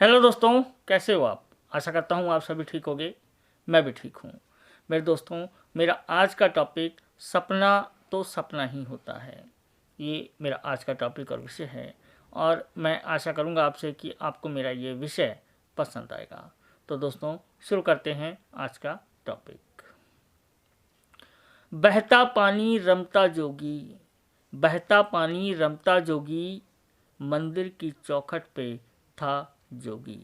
Hello दोस्तों, कैसे हो आप। आशा करता हूँ आप सभी ठीक होंगे। मैं भी ठीक हूँ। मेरे दोस्तों, मेरा आज का टॉपिक सपना तो सपना ही होता है। ये मेरा आज का टॉपिक और विषय है और मैं आशा करूँगा आपसे कि आपको मेरा ये विषय पसंद आएगा। तो दोस्तों, शुरू करते हैं आज का टॉपिक। बहता पानी रमता जोगी, बहता पानी रमता जोगी, मंदिर की चौखट पे था जोगी।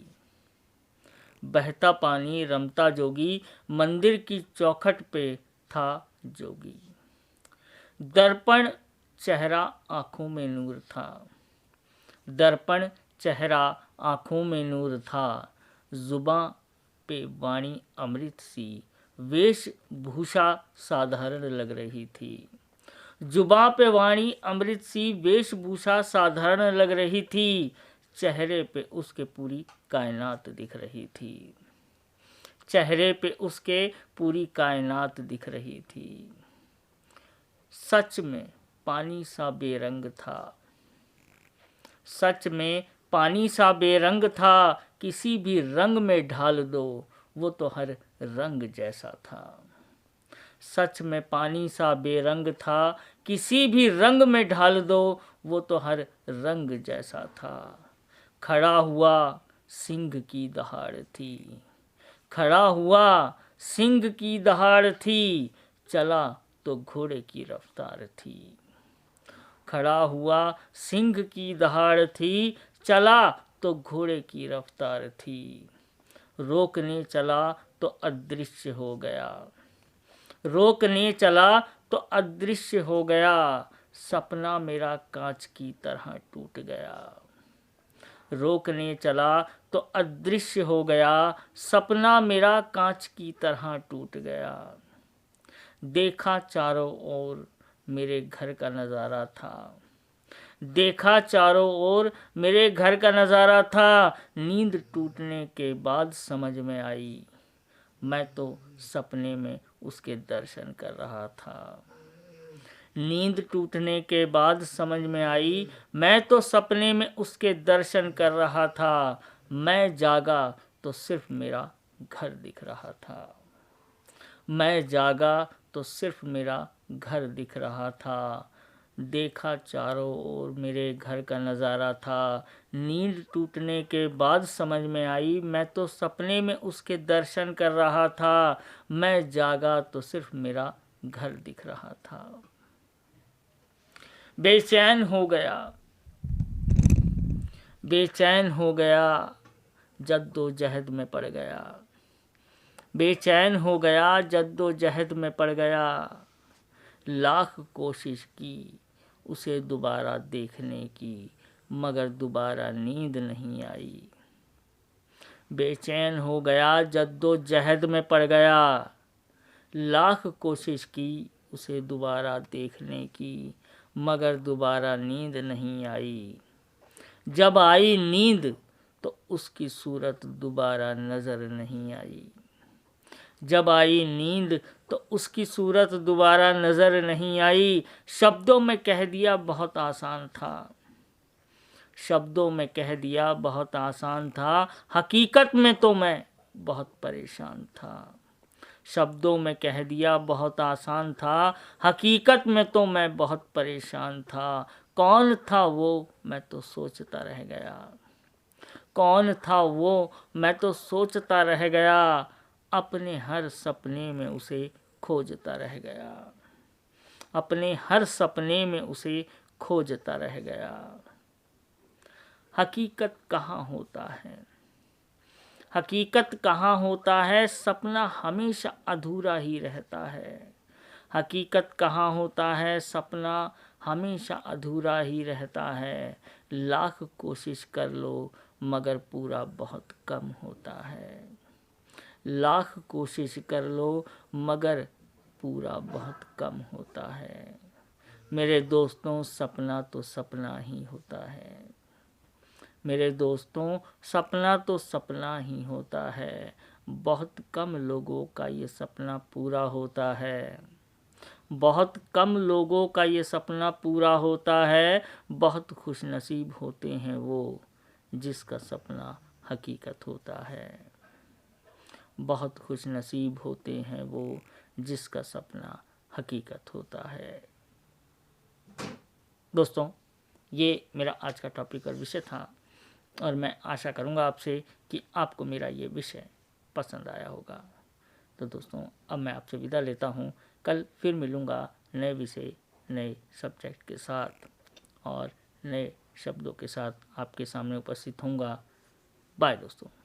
बहता पानी रमता जोगी, मंदिर की चौखट पे था जोगी। दर्पण चेहरा आंखों में नूर था, दर्पण चेहरा आंखों में नूर था, जुबां पे वाणी अमृत सी, वेशभूषा साधारण लग रही थी। जुबां पे वाणी अमृत सी, वेशभूषा साधारण लग रही थी, चेहरे पे उसके पूरी कायनात दिख रही थी। चेहरे पे उसके पूरी कायनात दिख रही थी। सच में पानी सा बेरंग था, सच में पानी सा बेरंग था, किसी भी रंग में ढाल दो वो तो हर रंग जैसा था। सच में पानी सा बेरंग था, किसी भी रंग में ढाल दो वो तो हर रंग जैसा था। खड़ा हुआ सिंह की दहाड़ थी, खड़ा हुआ सिंह की दहाड़ थी, चला तो घोड़े की रफ्तार थी। खड़ा हुआ सिंह की दहाड़ थी, चला तो घोड़े की रफ्तार थी। रोकने चला तो अदृश्य हो गया, रोकने चला तो अदृश्य हो गया, सपना मेरा कांच की तरह टूट गया। रोकने चला तो अदृश्य हो गया, सपना मेरा कांच की तरह टूट गया। देखा चारों ओर मेरे घर का नज़ारा था, देखा चारों ओर मेरे घर का नज़ारा था, नींद टूटने के बाद समझ में आई, मैं तो सपने में उसके दर्शन कर रहा था। नींद टूटने के बाद समझ में आई, मैं तो सपने में उसके दर्शन कर रहा था। मैं जागा तो सिर्फ मेरा घर दिख रहा था, मैं जागा तो सिर्फ मेरा घर दिख रहा था। देखा चारों ओर मेरे घर का नज़ारा था, नींद टूटने के बाद समझ में आई, मैं तो सपने में उसके दर्शन कर रहा था। मैं जागा तो सिर्फ मेरा घर दिख रहा था। बेचैन हो गया, बेचैन हो गया, जद्दोजहद में पड़ गया। बेचैन हो गया, जद्दोजहद में पड़ गया। लाख कोशिश की उसे दोबारा देखने की, मगर दोबारा नींद नहीं आई। बेचैन हो गया, जद्दोजहद में पड़ गया। लाख कोशिश की उसे दोबारा देखने की, मगर दोबारा नींद नहीं आई। जब आई नींद तो उसकी सूरत दोबारा नजर नहीं आई। जब आई नींद तो उसकी सूरत दोबारा नजर नहीं आई। शब्दों में कह दिया बहुत आसान था, शब्दों में कह दिया बहुत आसान था, हकीकत में तो मैं बहुत परेशान था। शब्दों में कह दिया बहुत आसान था, हकीकत में तो मैं बहुत परेशान था। कौन था वो मैं तो सोचता रह गया, कौन था वो मैं तो सोचता रह गया। अपने हर सपने में उसे खोजता रह गया, अपने हर सपने में उसे खोजता रह गया। हकीकत कहाँ होता है, हकीकत कहाँ होता है, सपना हमेशा अधूरा ही रहता है। हकीकत कहाँ होता है, सपना हमेशा अधूरा ही रहता है। लाख कोशिश कर लो मगर पूरा बहुत कम होता है। लाख कोशिश कर लो मगर पूरा बहुत कम होता है। मेरे दोस्तों, सपना तो सपना ही होता है। मेरे दोस्तों, सपना तो सपना ही होता है। बहुत कम लोगों का ये सपना पूरा होता है, बहुत कम लोगों का ये सपना पूरा होता है। बहुत खुशनसीब होते हैं वो जिसका सपना हकीकत होता है। बहुत खुश नसीब होते हैं वो जिसका सपना हकीकत होता है। दोस्तों, ये मेरा आज का टॉपिक और विषय था और मैं आशा करूँगा आपसे कि आपको मेरा ये विषय पसंद आया होगा। तो दोस्तों, अब मैं आपसे विदा लेता हूँ। कल फिर मिलूँगा नए विषय, नए सब्जेक्ट के साथ और नए शब्दों के साथ आपके सामने उपस्थित होऊंगा। बाय दोस्तों।